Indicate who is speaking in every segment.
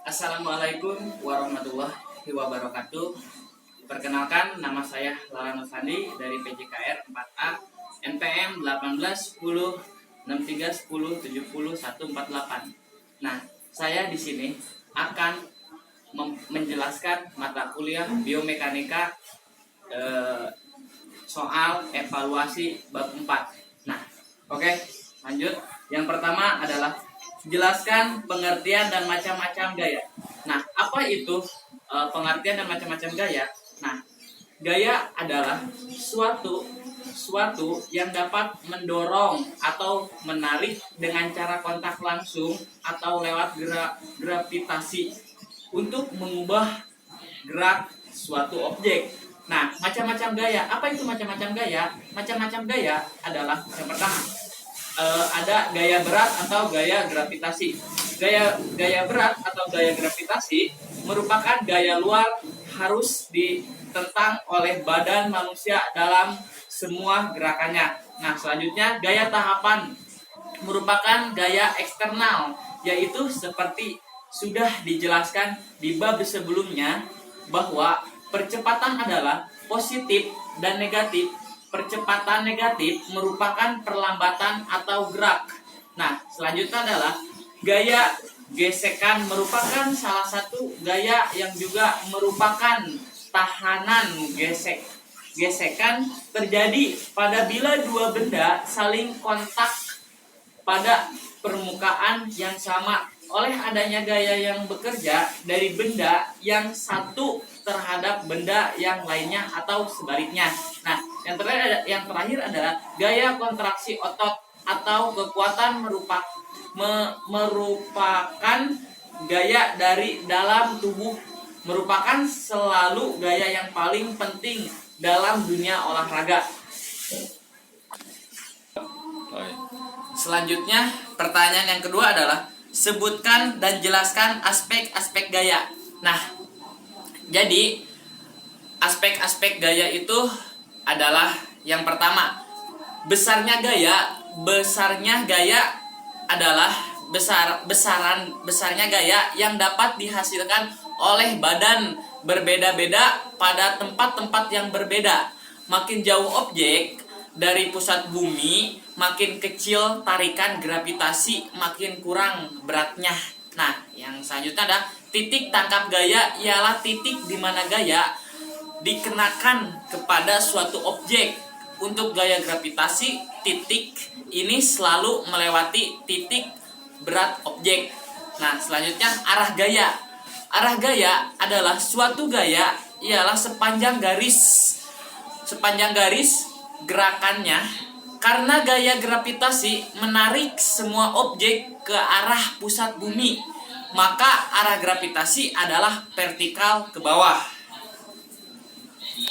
Speaker 1: Assalamualaikum warahmatullahi wabarakatuh. Perkenalkan, nama saya Lala Nusandi dari PJKR 4A NPM 181063107048. Nah, saya di sini akan menjelaskan mata kuliah biomekanika soal evaluasi bab 4. Nah, oke, lanjut. Yang pertama adalah jelaskan pengertian dan macam-macam gaya. Nah, apa itu pengertian dan macam-macam gaya? Nah, gaya adalah suatu yang dapat mendorong atau menarik dengan cara kontak langsung atau lewat gravitasi untuk mengubah gerak suatu objek. Nah, macam-macam gaya. Apa itu macam-macam gaya? Macam-macam gaya adalah yang pertama, ada gaya berat atau gaya gravitasi. Gaya berat atau gaya gravitasi merupakan gaya luar harus ditentang oleh badan manusia dalam semua gerakannya. Nah, selanjutnya gaya tahapan merupakan gaya eksternal, yaitu seperti sudah dijelaskan di bab sebelumnya bahwa percepatan adalah positif dan negatif. Percepatan negatif merupakan perlambatan atau gerak. Nah, selanjutnya adalah gaya gesekan merupakan salah satu gaya yang juga merupakan tahanan gesek. Gesekan terjadi pada bila dua benda saling kontak pada permukaan yang sama oleh adanya gaya yang bekerja dari benda yang satu terhadap benda yang lainnya atau sebaliknya. Nah, yang terakhir adalah gaya kontraksi otot atau kekuatan merupakan gaya dari dalam tubuh, merupakan selalu gaya yang paling penting dalam dunia olahraga. Selanjutnya, pertanyaan yang kedua adalah sebutkan dan jelaskan aspek-aspek gaya. Nah, jadi aspek-aspek gaya itu adalah yang pertama, besarnya gaya. Besarnya gaya adalah besarnya gaya yang dapat dihasilkan oleh badan berbeda-beda pada tempat-tempat yang berbeda. Makin jauh objek dari pusat bumi, makin kecil tarikan gravitasi, makin kurang beratnya. Nah, yang selanjutnya ada titik tangkap gaya, ialah titik di mana gaya dikenakan kepada suatu objek. Untuk gaya gravitasi, titik ini selalu melewati titik berat objek. Nah, selanjutnya arah gaya. Arah gaya adalah suatu gaya, ialah sepanjang garis gerakannya, karena gaya gravitasi menarik semua objek ke arah pusat bumi, maka arah gravitasi adalah vertikal ke bawah.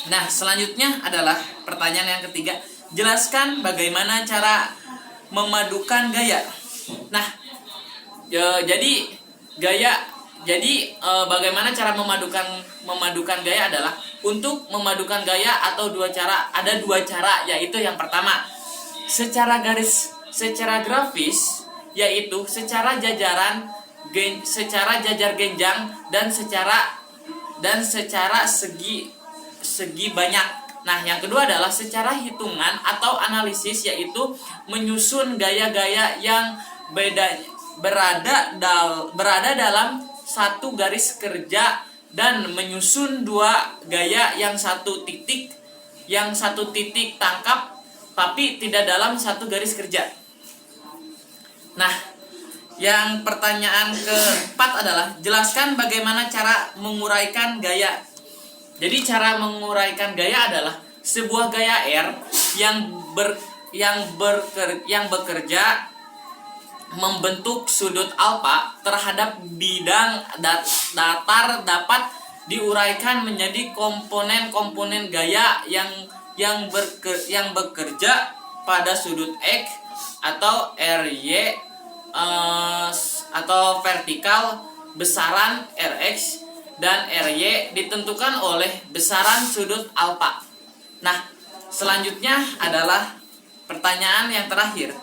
Speaker 1: Nah, selanjutnya adalah pertanyaan yang ketiga. Jelaskan bagaimana cara memadukan gaya. Nah, bagaimana cara memadukan gaya adalah untuk memadukan gaya atau ada dua cara, yaitu yang pertama secara grafis, yaitu secara jajar genjang dan secara segi banyak. Nah, yang kedua adalah secara hitungan atau analisis, yaitu menyusun gaya-gaya yang berada dalam satu garis kerja dan menyusun dua gaya yang satu titik tangkap tapi tidak dalam satu garis kerja. Nah, yang pertanyaan keempat adalah jelaskan bagaimana cara menguraikan gaya. Jadi cara menguraikan gaya adalah sebuah gaya R yang bekerja membentuk sudut alfa terhadap bidang datar dapat diuraikan menjadi komponen-komponen gaya yang bekerja pada sudut X atau RY atau vertikal. Besaran Rx dan RY ditentukan oleh besaran sudut alfa. Nah, selanjutnya adalah pertanyaan yang terakhir.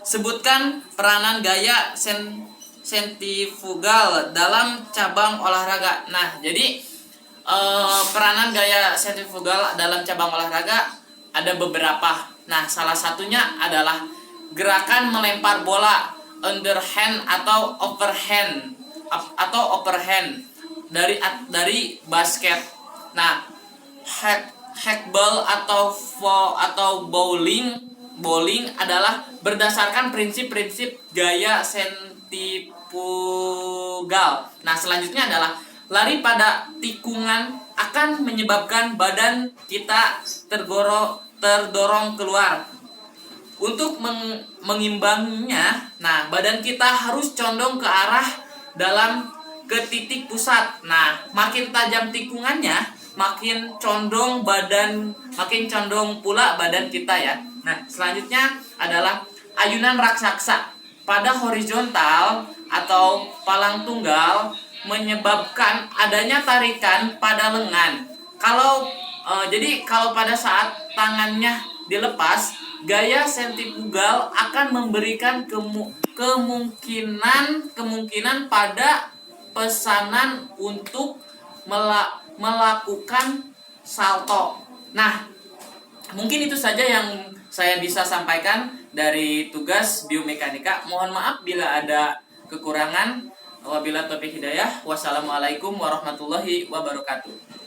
Speaker 1: Sebutkan peranan gaya sentrifugal dalam cabang olahraga. Nah, jadi peranan gaya sentrifugal dalam cabang olahraga ada beberapa. Nah, salah satunya adalah gerakan melempar bola underhand atau overhand dari basket. Nah, hackball atau bowling adalah berdasarkan prinsip-prinsip gaya sentrifugal. Nah, selanjutnya adalah lari pada tikungan akan menyebabkan badan kita terdorong keluar. Untuk mengimbanginya, nah badan kita harus condong ke arah ke titik pusat. Nah, makin tajam tikungannya, makin condong pula badan kita ya. Nah, selanjutnya adalah ayunan raksasa pada horizontal atau palang tunggal menyebabkan adanya tarikan pada lengan. Jadi kalau pada saat tangannya dilepas, gaya sentrifugal akan memberikan kemungkinan pada pesanan untuk melakukan salto. Nah, mungkin itu saja yang saya bisa sampaikan dari tugas biomekanika. Mohon maaf bila ada kekurangan. Wabillahi taufiq hidayah. Wassalamualaikum warahmatullahi wabarakatuh.